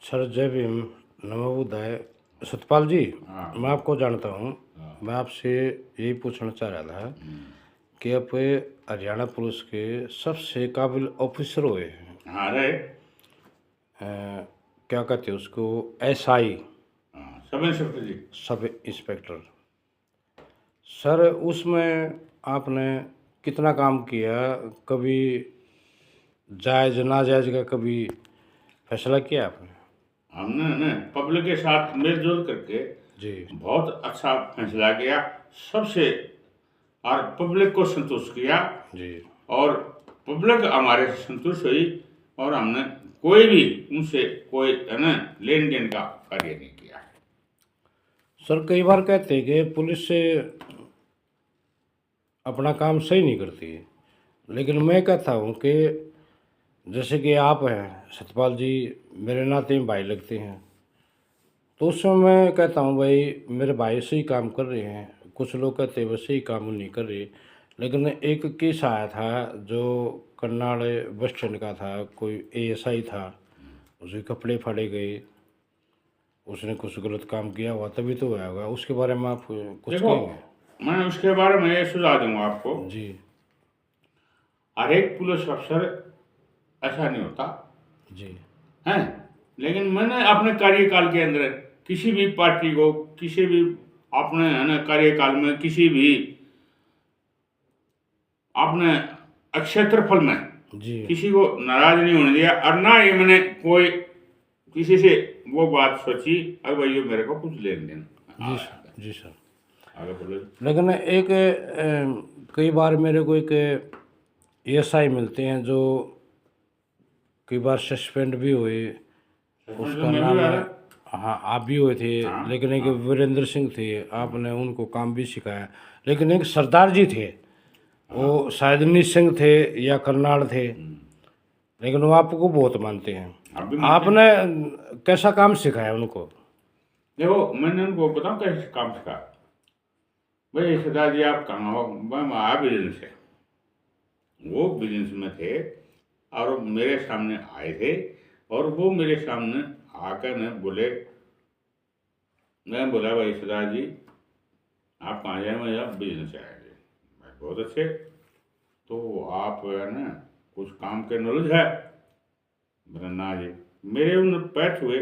Sir जय भीम, नमो बुद्धाय। सतपाल जी, हाँ। मैं आपको जानता हूँ। हाँ। मैं आपसे यही पूछना चाह रहा था कि आप हरियाणा पुलिस के सबसे काबिल ऑफिसर हुए हैं। हाँ रहे। क्या कहते हैं उसको, एसआई, हाँ, सब इंस्पेक्टर जी। Sub inspector. सर उसमें आपने कितना काम किया, कभी जायज़ नाजायज़ का कभी फैसला किया आपने? हमने ना पब्लिक के साथ मेलजोल करके जी बहुत अच्छा फैसला किया सबसे, और पब्लिक को संतुष्ट किया, जी। और पब्लिक हमारे से संतुष्ट हुई, और हमने कोई भी उनसे कोई है ना लेन देन का कार्य नहीं किया। सर कई बार कहते हैं कि पुलिस से अपना काम सही नहीं करती है, लेकिन मैं कहता हूँ कि जैसे कि आप हैं सतपाल जी, मेरे नाते भाई लगते हैं, तो उस समय मैं कहता हूँ भाई मेरे भाई सही काम कर रहे हैं। कुछ लोग कहते हैं वो सही काम नहीं कर रहे, लेकिन एक केस आया था जो करनाल बस स्टैंड का था। कोई एएसआई था, उसके कपड़े फाड़े गए, उसने कुछ गलत काम किया हुआ, तभी तो हुआ होगा। उसके बारे में आप कुछ देखो, कहेंगे? मैं उसके बारे में ये सुझाव दूंगा आपको। जी हर एक पुलिस अफसर ऐसा नहीं होता जी है, लेकिन मैंने अपने कार्यकाल के अंदर किसी भी पार्टी को, किसी भी अपने है ना कार्यकाल में किसी भी अपने क्षेत्रफल में जी किसी को नाराज नहीं होने दिया, और ना ही मैंने कोई किसी से वो बात सोची अब भाई ये मेरे को कुछ लेन देन। जी सर, जी सर। आगे बोलो। लेकिन एक कई बार मेरे को एक एएसआई मिलते हैं जो कई बार सस्पेंड भी हुए। उसका मैं भी नाम आ है, रहा। हाँ आप भी हुए थे। हाँ, लेकिन एक हाँ। वीरेंद्र सिंह थे, आपने उनको काम भी सिखाया। लेकिन एक सरदार जी थे, वो शायद नित सिंह थे या करनाल थे, लेकिन वो आपको बहुत मानते हैं। आप भी मानते हैं। आपने कैसा काम सिखाया उनको? देखो, मैंने उनको बताऊं कैसे काम सिखा। भाई सरदार जी आप कहाँ हो? मैं आ बिजनेस है। वो बिजनेस में थे और वो मेरे सामने आए थे, और वो मेरे सामने आकर ने बोले, मैं बोला भाई सरदार जी आप कहाँ जाए? मैं आप बिजनेस से आए थे। मैं बहुत अच्छे, तो आप है ना कुछ काम के नॉलेज है? बोला ना जी। मेरे उन पैर छुए,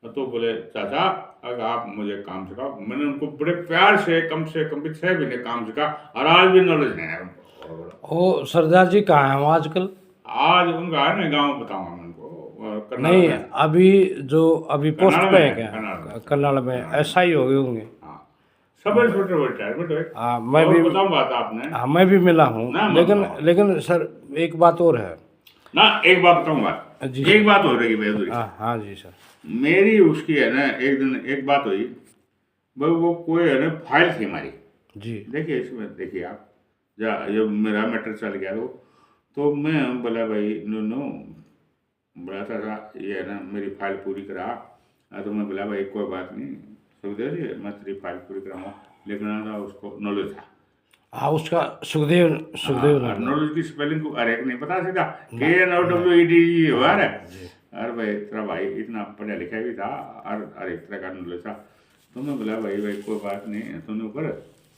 तो बोले चाचा अगर आप मुझे काम सिखाओ। मैंने उनको बड़े प्यार से कम भी 6 महीने काम सिखा, और आज भी नॉलेज है उनको। वो सरदार जी कहाँ हैं वो आजकल? आज उनका है ना गाँव बताऊंगा मैं उनको, करनाल नहीं, में। अभी जो अभी पोस्ट करनाल पे में है है, क्या? करनाल में। करनाल में करनाल में। एसआई हो गए होंगे। हाँ, सब इंस्पेक्टर हुए, रिटायरमेंट हुए। हाँ मैं और भी, बताऊँ बात आपने हाँ मैं भी मिला हूँ। ना, मैं लेकिन बताऊँ लेकिन सर एक बात और है। ना, एक बात बताऊंगा। जी एक सर। बात हो रही बेहतरी। हाँ हाँ जी सर। मेरी उसकी है ना एक दिन एक बात हुई। भाई वो कोई है ना फाइल थी हमारी। जी देखिए इसमें, देखिए आप, जब मेरा मैटर चल गया तो मैं बोला भाई नो नो, बोला था ये है ना मेरी फाइल पूरी करा। तो मैं बोला भाई कोई बात नहीं सुखदेव जी, मैं तेरी फाइल पूरी कराऊंगा। लेकिन ना उसको नॉलेज था। हाँ उसका सुखदेव, सुखदेव हाँ, नाम है। नॉलेज की स्पेलिंग को अरे नहीं पता सीधा ना, KNOWED हुआ है। जी अरे भाई तेरा भाई इतना पढ़ा लिखा भी था, और हर एक तरह का नॉलेज था। तो मैं बोला भाई भाई कोई बात नहीं, तुमने ऊपर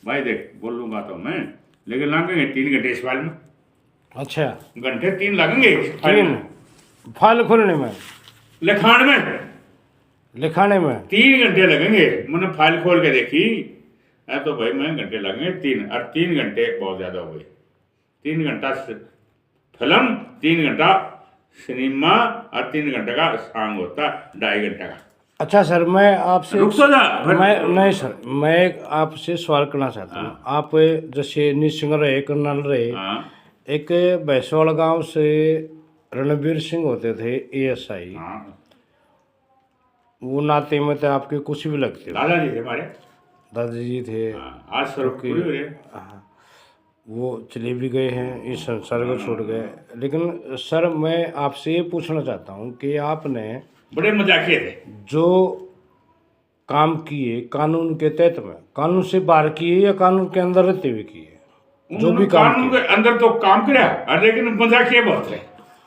भाई देख बोल लूँगा तो मैं, लेकिन लगेंगे 3 घंटे इस फाइल में। अच्छा। घंटे 3 लगेंगे इस फाइल तीन में, फाइल खोलने में, लिखाण में लिखाने में? 3 घंटे लगेंगे। मैंने फाइल खोल के देखी है तो भाई मैं घंटे लगेंगे 3, और 3 घंटे बहुत ज़्यादा हो गए। 3 घंटा फिल्म, 3 घंटा सिनेमा, और 3 घंटे का सॉन्ग होता 2.5 घंटे का। अच्छा सर, मैं आपसे रुक तो जा फिर। मैं नहीं सर, मैं एक आपसे सवाल करना चाहता हूँ। आप जैसे नित सिंह रहे, कर्नल रहे, हाँ एक भैंसवाड़ा गांव से रणबीर सिंह होते थे एएसआई। हाँ, वो नाते में तो आपके कुछ भी लगते थे। दादाजी थे हमारे। दादाजी थे। हाँ, आज स्वरूप क्योंकि पूरी हो रही है। हाँ, वो चले भी गए हैं, इस संसार को छोड़ गए। लेकिन सर मैं आपसे ये पूछना चाहता हूँ कि आपने बड़े मजाकिये थे। जो काम किए कानून के तहत में, कानून से बाहर किए या कानून के अंदर रहते हुए किए, जो भी उन्होंने काम कानून किए? के अंदर तो काम किया, और लेकिन मजाकिये बहुत थे।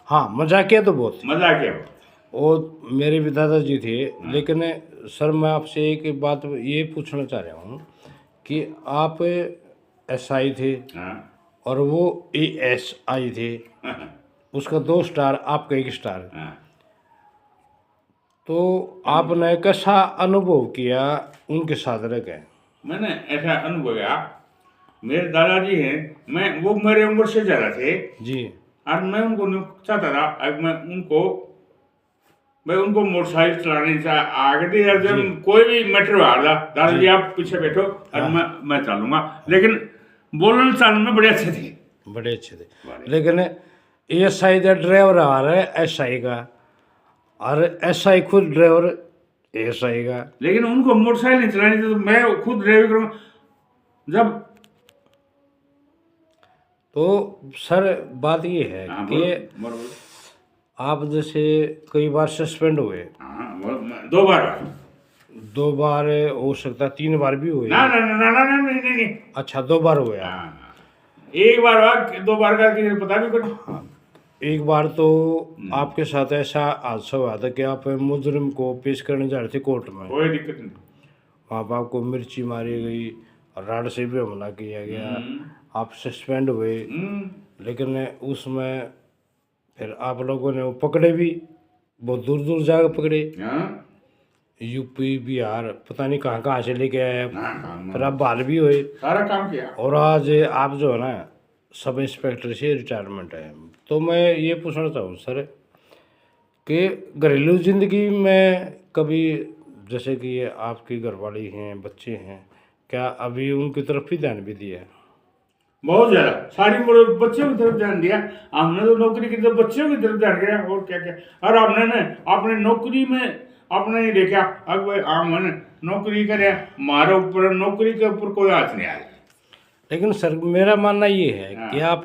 हाँ मजाकिया तो बहुत। मजाकिये बहुत। वो मेरे भी दादाजी थे। लेकिन सर मैं आपसे एक बात ये पूछना चाह रहा हूँ कि आप SI थे हाँ और वो ASI थे, उसका 2 स्टार आपका 1 स्टार, हाँ। तो आपने कैसा अनुभव किया उनके साथ रह के? मैंने ऐसा अनुभव किया, मेरे दादाजी हैं, वो मेरे उम्र से ज़्यादा थे जी और मैं उनको चाहता था, अब मैं उनको मोटरसाइकिल चलाने से आगे थे। यार जी जब कोई भी मैटर आ रहा, दादाजी जी आप पीछे बैठो और हाँ मैं चलूंगा, लेकिन बोलने चलने में बड़े अच्छे थे। बड़े अच्छे थे। बड़े। लेकिन ASI का ड्राइवर आ रहा है SI का, और SI खुद ड्राइवर ASI का। लेकिन उनको मोटरसाइकिल नहीं चलानी थी, तो मैं खुद ड्राइविंग करूँगा। जब तो सर बात ये है हाँ कि बोलो। आप जैसे कई बार सस्पेंड हुए, हाँ बोलो, 2 बार। 2 बार हो सकता है, 3 बार भी हुए। ना ना ना ना ना ना, नहीं नहीं नहीं। अच्छा 2 बार हुए आप। हाँ, एक बार हुआ, 2 बार का किसी को पता भी कुछ। हाँ, एक बार तो आपके साथ ऐसा हादसा हुआ था कि आप मुजरिम को पेश करने जा रहे थे कोर्ट में, कोई दिक्कत नहीं। वहाँ पर आपको मिर्ची मारी गई और राड से भी हमला किया गया, हम्म, आप सस्पेंड हुए। लेकिन उसमें फिर आप लोगों ने वो पकड़े भी, बहुत दूर दूर जाकर पकड़े, हाँ UP बिहार पता नहीं कहाँ कहाँ से लेके आए आप। हाँ, काम फिर आप बाहर भी हुए, सारा काम किया। और आज आप जो है ना सब इंस्पेक्टर से रिटायरमेंट है। तो मैं ये पूछना चाहूँ सर कि घरेलू ज़िंदगी में कभी, जैसे कि ये आपकी घरवाली हैं, बच्चे हैं, क्या अभी उनकी तरफ भी ध्यान भी दिया है? बहुत ज्यादा, सारी उम्र बच्चों की तरफ ध्यान दिया। हमने तो नौकरी की तरफ, बच्चों की तरफ ध्यान दिया, और क्या क्या। और हमने ना अपने नौकरी में अपने ही देखा, अब हमने नौकरी करे, हमारे ऊपर नौकरी के ऊपर कोई हाथ नहीं आया। लेकिन सर मेरा मानना ये है हाँ। कि आप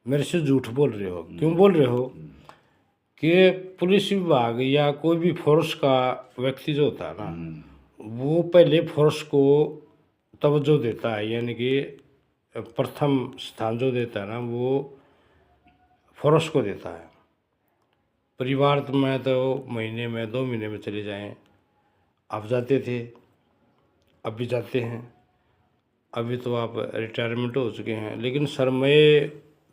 मेरे से झूठ बोल रहे हो। क्यों बोल रहे हो? कि पुलिस विभाग या कोई भी फोर्स का व्यक्ति जो होता है ना, वो पहले फोर्स को तवज्जो देता है, यानी कि प्रथम स्थान जो देता है ना, वो फोर्स को देता है। परिवार में तो महीने में 2 महीने में चले जाएं, आप जाते थे, अब भी जाते हैं, अभी तो आप रिटायरमेंट हो चुके हैं। लेकिन सर मैं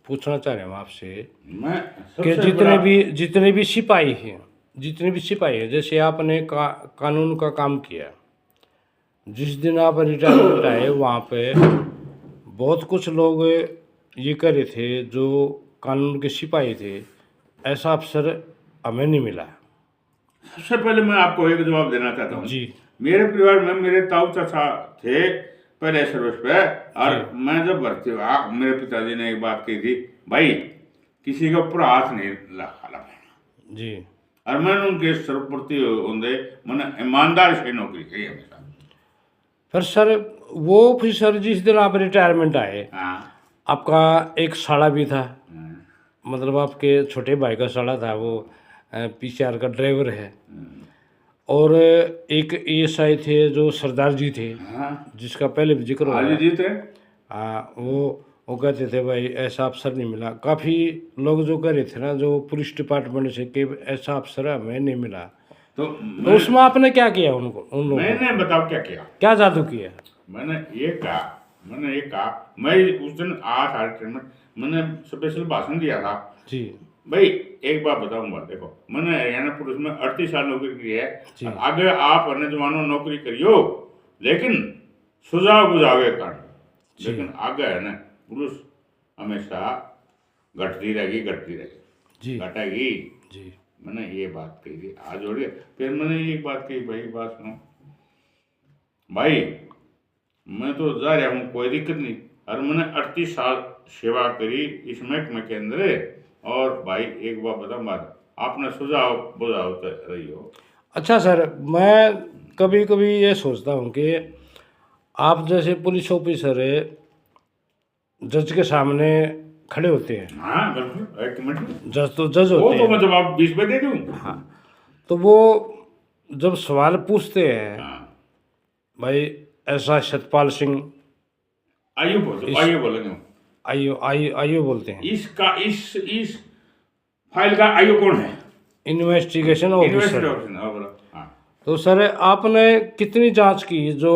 पूछना चाह रहा हूँ आपसे मैं कि सबसे बड़ा जितने भी सिपाही हैं, जैसे आपने कानून का काम किया, जिस दिन आप रिटायरमेंट आए वहाँ पे बहुत कुछ लोग ये कह रहे थे जो कानून के सिपाही थे, ऐसा अफसर हमें नहीं मिला। सबसे पहले मैं आपको एक जवाब देना चाहता हूँ। जी मेरे परिवार में मेरे ताऊ चाचा थे पहले सर्विस पे, और मैं जब भर्ती हुआ, मेरे पिताजी ने एक बात कही थी, भाई किसी के ऊपर हाथ नहीं लगाना। जी। और मैंने उनके सर्वप्रति होंगे, मैंने ईमानदार से नौकरी की हमेशा। फिर सर फिर सर जिस दिन आप रिटायरमेंट आए, हाँ आपका एक साला भी था, मतलब आपके छोटे भाई का साला था, वो PCR का ड्राइवर है। और एक ASI थे जो सरदार जी थे, हाँ जिसका पहले भी जिक्र हुआ। जी थे। हाँ, वो कहते थे भाई ऐसा अफसर नहीं मिला। काफ़ी लोग जो कह रहे थे ना, जो पुलिस डिपार्टमेंट से, कि ऐसा अफसर हमें नहीं मिला। तो तो उसमें आपने क्या किया उन लोगों को? मैंने बताओ क्या किया। क्या जादू किया? मैंने ये कहा, मैं उस दिन आया था रिटायरमेंट, मैंने स्पेशल भाषण दिया था। जी भाई एक बात बताऊंगा, देखो मैंने हरियाणा पुलिस में 38 साल नौकरी की है। जी। और आगे आप अन्य जवानों नौकरी करियो, लेकिन सुझाव बुझावे कांड, लेकिन आगे है ना पुलिस हमेशा घटती रहेगी जी घटेगी। जी मैंने ये बात कही थी, आज जोड़िए। फिर मैंने एक बात कही, भाई बात सुनो भाई, मैं तो जा रहा हूँ, कोई दिक्कत नहीं, और मैंने 38 साल सेवा करी इस महकमे के अंदर। और भाई एक बात बताऊँ, आपने सुझाव बुझाव रही हो। अच्छा सर, मैं कभी कभी ये सोचता हूँ कि आप जैसे पुलिस ऑफिसर जज के सामने खड़े होते हैं। हाँ बिल्कुल, एक मिनट। जज तो जज वो होते तो हैं। मैं जवाब 20 पे दे दूँ। हाँ, तो वो जब सवाल पूछते हैं, हाँ भाई ऐसा सतपाल सिंह, आइयो बोलेंगे। आइयो बोलते हैं। इसका इस फाइल का आइयो कौन है? Investigation officer. इन्वेस्टिगेशन, हाँ बोलो, हाँ। तो सर आपने कितनी जांच की जो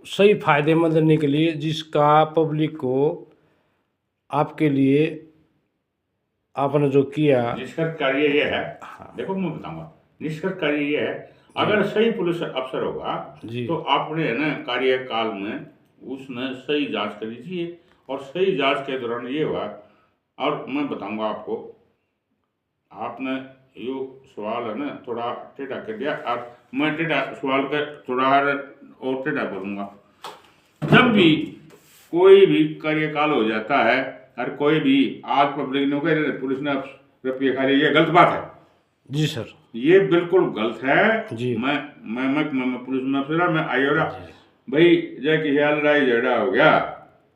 सही फायदेमंद निकली, जिसका पब्लिक को आपके लिए आपने जो किया? निष्कर्ष कार्य ये है, देखो मैं बताऊंगा, निष्कर्ष कार्य ये है, अगर सही पुलिस अफसर होगा जी। तो आपने है ना कार्यकाल में उसने सही जांच करी चाहिए, और सही जांच के दौरान ये हुआ। और मैं बताऊंगा आपको, आपने यो सवाल है ना थोड़ा टेढ़ा कर दिया, और मैं टेढ़ा सवाल का थोड़ा और टेढ़ा करूंगा। जब भी कोई भी कार्यकाल हो जाता है, और कोई भी आज पब्लिक ने कह पुलिस ने रुपये खा लिया, ये गलत बात है जी सर। ये बिल्कुल गलत है जी। मैं पुलिस में अफसर, मैं आई हो रहा भाई, जय की लड़ाई झगड़ा हो गया,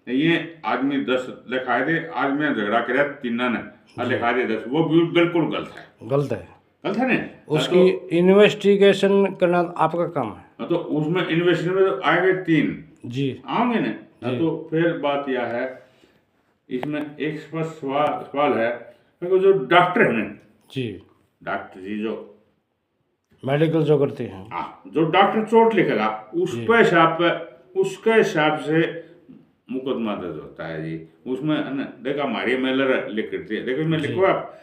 ये आदमी 10 लिखाए थे, आज मैं झगड़ा कर 3 ने लिखा दे 10, वो बिल्कुल गलत है। गलत है, गलत है ना? उसकी इन्वेस्टिगेशन करना आपका काम है। तो उसमें इन्वेस्टिगेशन में तो आएंगे 3 जी, आओगे ना। तो फिर बात यह है, इसमें एक स्पष्ट सवाल है, क्योंकि जो डॉक्टर है ना जी, डॉक्टर जी जो मेडिकल जो करते हैं, हाँ, जो डॉक्टर चोट लिखेगा उसके हिसाब से मुकदमा दर्ज होता है जी। उसमें है ना, देखो हमारी MLR लिख करती है, देखो मैं लिखो आप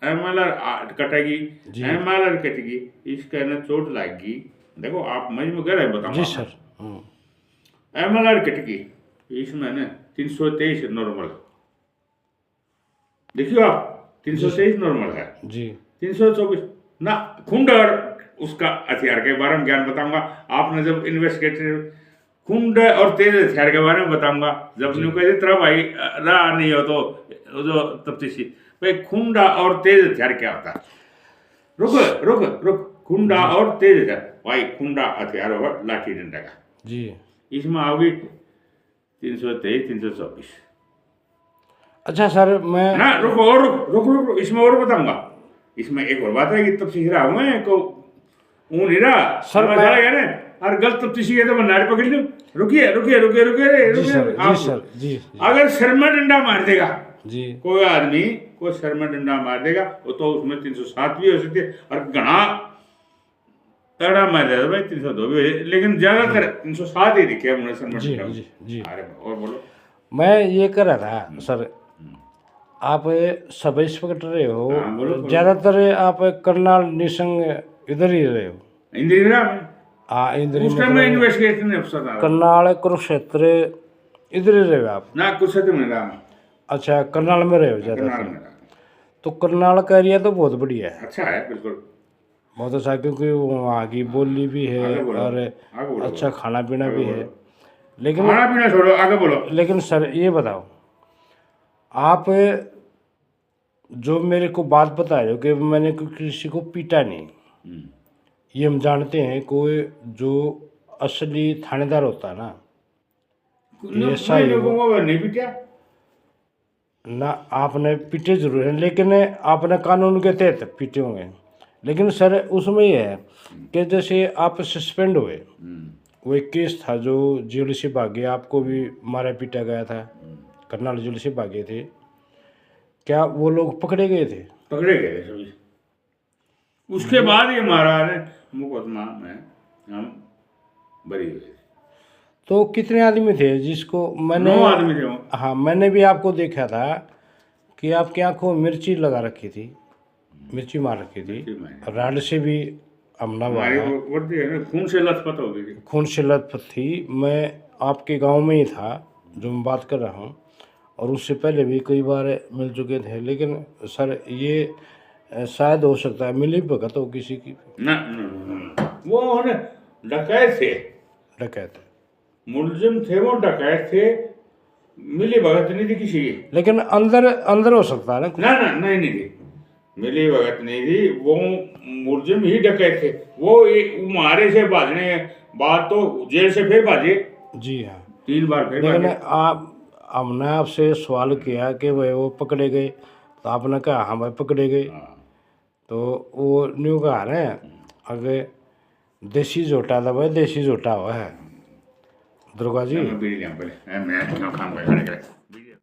MLR कटेगी, MLR कटेगी, इसका ना चोट लगेगी। देखो आप मज में गए बताऊंगा जी सर। MLR कटेगी, इसमें ना 323 नॉर्मल, देखियो आप 323 नॉर्मल है जी। 324 ना खुंड और उसका हथियार के बारे में ज्ञान बताऊंगा। आपने जब इन्वेस्टिगेटर खुंड और तेज हथियार के बारे में बताऊंगा, जब न्यू कह तेरा भाई रहा नहीं हो तो जो तफ्तीशी भाई खुंडा और तेज हथियार क्या होता है? रुक खुंडा और तेज हथियार, भाई खुंडा हथियार होगा लाठी डंडा का जी, इसमें आओगी 323 324। अच्छा सर मैं ना रुक इसमें और बताऊंगा। इसमें एक और बात है कि तफ्तीश रहा हूँ मैं को ऊन ही रहा सर मैं ना, और गलत तफ्तीशी है तो मैं नारे पकड़ लूं। रुकिए जी सर जी। अगर सर में डंडा मार देगा जी, कोई आदमी, कोई सर में डंडा मार देगा, वो तो उसमें 307 भी हो सकती है, और घना तगड़ा मार देगा भाई 302 भी हो जाए, लेकिन ज्यादातर 307 ही दिखे मुझे सर में डंडा। जी। अरे और बोलो। मैं ये कर रहा था सर, आप सब इंस्पेक्टर रहे हो, बोलो। ज्यादातर आप करनाल निसंग इधर ही रहे हो? इंदिरा में हाँ, इंद्री उस टाइम में इन्वेस्टिगेशन अफसर था। करनाल कुरुक्षेत्र इधर ही रहे हो आप? ना कुरुक्षेत्र में रहा। अच्छा, करनाल में रहे हो ज्यादातर? तो करनाल का एरिया तो बहुत बढ़िया है, अच्छा है बिल्कुल, बहुत अच्छा, क्योंकि वहाँ की बोली भी है और अच्छा खाना पीना भी है। लेकिन खाना पीना छोड़ो, आगे बोलो। लेकिन सर ये बताओ, आप जो मेरे को बात बता रहे हो कि मैंने किसी को पीटा नहीं, ये हम जानते हैं, कोई जो असली थानेदार होता है ना, ऐसा ही नहीं पीटा ना, आपने पीटे जरूर हैं, लेकिन आपने कानून के तहत पीटे होंगे। लेकिन सर उसमें ये है कि जैसे आप सस्पेंड हुए, वो एक केस था जो जेल से भागे, आपको भी मारा पीटा गया था, करनाल जेल से भागे थे, क्या वो लोग पकड़े गए थे? पकड़े गए सभी। उसके बाद ये महाराज मुकदमा में हम बरी हुए। तो कितने आदमी थे जिसको मैंने? 9 आदमी थे। हाँ, मैंने भी आपको देखा था कि आपकी आंखों में मिर्ची लगा रखी थी, मिर्ची मार रखी थी, राड से भी हमला हुआ है, खून से लथपथ हो गई, खून से लथपथ थी। मैं आपके गांव में ही था जो मैं बात कर रहा हूँ, और उससे पहले भी कई बार मिल चुके थे। लेकिन सर ये शायद हो सकता है मिली भगत हो किसी की। ना वो डकैत थे, डकैत मुलजिम थे, वो डकैत थे, मिली भगत नहीं थी किसी की। लेकिन अंदर हो सकता है ना कुछ? ना नहीं थी, मिली भगत नहीं थी, वो मुलजिम ही डकैत थे। वो मारे से भागने बाद तो जेल से फिर भागे। जी हाँ, 3 बार फिर लेकिन हमने आपसे सवाल किया कि भाई वो पकड़े गए, तो आपने कहा हाँ भाई पकड़े गए। तो वो न्यू कहा ना, अगर देसी जोटा था भाई, देसी जोटा हुआ है दुर्गा जी। मैं काम कर